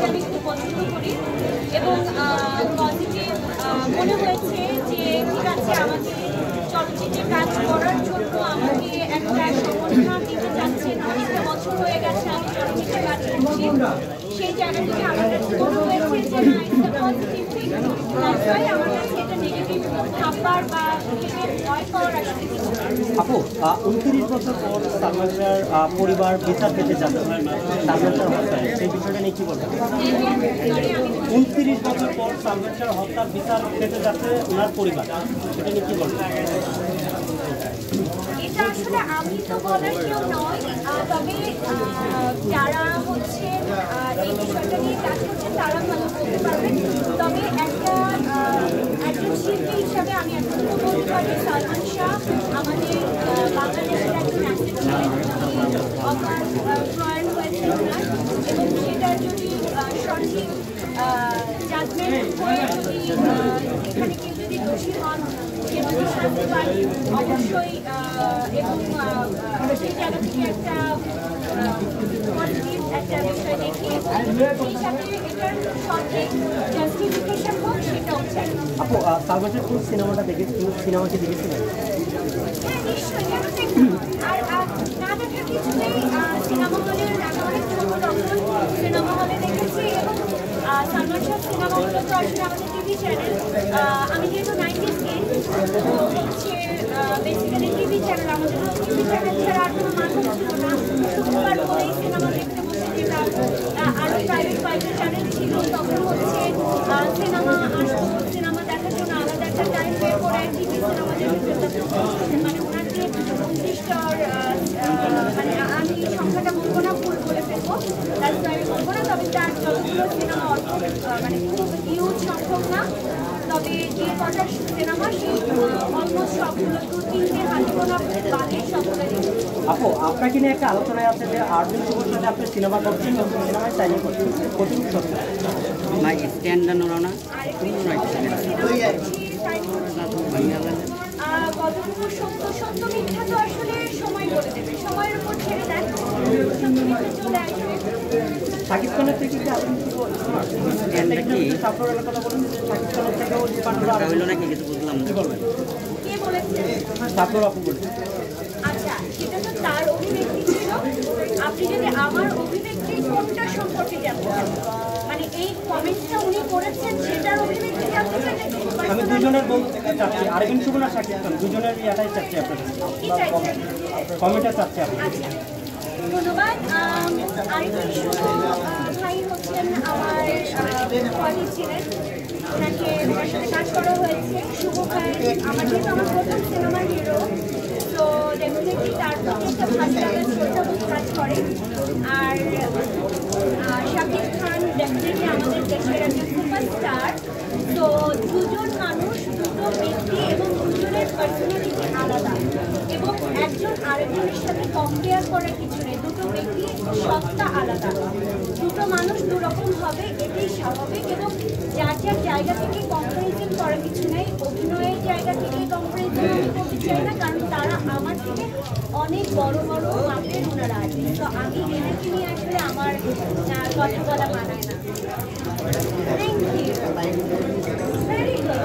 আমি খুব পছন্দ করি এবং পজিটিভ মনে হয়েছে যে ঠিক আছে আমাদের চলচ্চিত্রে কাজ করার জন্য আমাকে একটা সম্বর্ধনা দিতে চাচ্ছেন। অনেকটা বছর হয়ে গেছে আমি চলচ্চিত্রে কাজ করছি, সেই জায়গা থেকে আমার কাছে মনে হয়েছে যে না এটা পজিটিভ থিং। তাই আমার কাছে এটা নেগেটিভ ভাববার বা ভয় পাওয়ার আসলে কিছু না। আপু 29 বছর পর সালমান শাহর পরিবার বিচার পেতে যাচ্ছে সালমান শাহর হত্যায়, সেই বিষয়টা নিয়ে কি বলবেন? 29 বছর পর সালমান শাহর হত্যার বিচার পেতে যাচ্ছে ওনার পরিবার, সেটা নিয়ে কি বলবেন? এটা আসলে আমি তো বলার কেউ নয়, তবে যারা হচ্ছে এই বিষয়টা নিয়ে কাজ করছে তারা ভালো বলতে পারবেন। তবে একজন শিল্পী হিসাবে আমি এখনো বলতে পারি সালমান শাহ আমাদের বাংলাদেশের একজন অ্যাসেট ছিলেন, অকাল প্রয়াণ হয়েছে ওনার, এবং সেটার যদি সঠিক জাজমেন্ট হয়ে যদি এখানে কেউ যদি দোষী হন সে যদি শাস্তি পায় অবশ্যই, এবং সেই জায়গা থেকে একটা পজিটিভ একটা বিষয় দেখি সেই সাথে এটার সঠিক জাস্টিফিকেশন হোক সেটাও চাই। আপু সালমান শাহ কোন সিনেমাটা সিনেমাটি দেখেছিলেন? হ্যাঁ নিশ্চয়ই, কেন দেখবো আর না দেখার কিছু নেই। সিনেমা হলে অনেক ছোট তখন সিনেমা হলে দেখেছি, এবং সালমান শাহ সিনেমাগুলো তো আসলে আমাদের টিভি চ্যানেল, আমি যেহেতু 90s কিড হচ্ছে বেসিক্যালি টিভি চ্যানেল, আমাদের টিভি চ্যানেল ছাড়া আর কোনো মাধ্যম ছিল না। শুক্রবার হলেই সিনেমা দেখতে বসে যেতাম, আরও প্রাইভেট চ্যানেল ছিল তখন হচ্ছে সিনেমা আসতো, সিনেমা দেখার জন্য আলাদা একটা টাইম বের করে টিভি সিনেমা দেখতে যেতাম। মানে ওনার যে 29টার মানে আমি সংখ্যাটা বলবো না, ভুল বলে ফেলবো, তার আমি বলবো না, তবে তার যতগুলো সিনেমা অল্প মানে খুব হিউজ সংখ্যক না, তবে যে কটা সিনেমা সেই অলমোস্ট সবগুলো 2-3টে হাতে গোনা বাদে সবগুলো দেখেছি। আপু আপনাকে নিয়ে একটা আলোচনায় আছে যে আরবিন শুভর সাথে আপনি সিনেমা করছেন, সিনেমায় সাইনিং করছেন, কোচিং করছেন মাই স্ট্যান্ডার্ড না কতটুকু সত্য মিথ্যা তো আসলে সময় বলে দেবে, সময়ের উপর ছেড়ে দেন, সত্য মিথ্যা চলে আসবে। শাকিব খানের থেকে কি আপনি সাফর কথা বলেন যে শাকিব খানের থেকেও হইল নাকি কিছু বুঝলাম কি বলবেন? কে বলেছে? সাফর আপু বলেছে। আচ্ছা, সেটা তো তার অভিব্যক্তি ছিল। আপনি যদি আমার অভিব্যক্তি কোনটা সম্পর্কে জানতে চান, মানে এই কমেন্টটা উনি করেছেন সেটার অভিব্যক্তি জানতে চান নাকি? আমি দুজনের বলতে চাচ্ছি, আরেকজন শুভ না শাকিব খান, দুজনের এটাই চাচ্ছি আপনার কি চাইছেন? কমেন্টটা চাচ্ছি আপনি। আচ্ছা, ধন্যবাদ। আরেকজন শুভ ভাই হচ্ছেন আমার কলিগ ছিলেন, ওনাকে ওনার সাথে কাজ করা হয়েছে। শুভ ভাই আমার যেহেতু আমার প্রথম সিনেমার হিরো, তো ডেফিনেটলি তার প্রতি একটা ভালো শ্রদ্ধাবোধ কাজ করে। আর শাকিব খান ডেফিনেটলি আমাদের দেশের একটা সুপারস্টার। তো দুজন মানুষ, দুটো ব্যক্তি এবং দুজনের পার্সোনালিটি আলাদা, এবং একজন আরেকজনের সাথে কম্পেয়ার করার কিছু নেই। দুটো ব্যক্তি সত্তা আলাদা, দুটো মানুষ দুরকম হবে, এটাই স্বাভাবিক, এবং যার যার জায়গা থেকে কম্পারিজন করার কিছু নেই। অভিনয়ের জায়গা থেকে কম্পারিজন আমি করতে চাই না, কারণ তারা আমার থেকে অনেক বড় বড় মাপের ওনারা আছে। তো আমি এনাকে নিয়ে আসলে আমার কথা বলা মানায় না। Thank you, very good.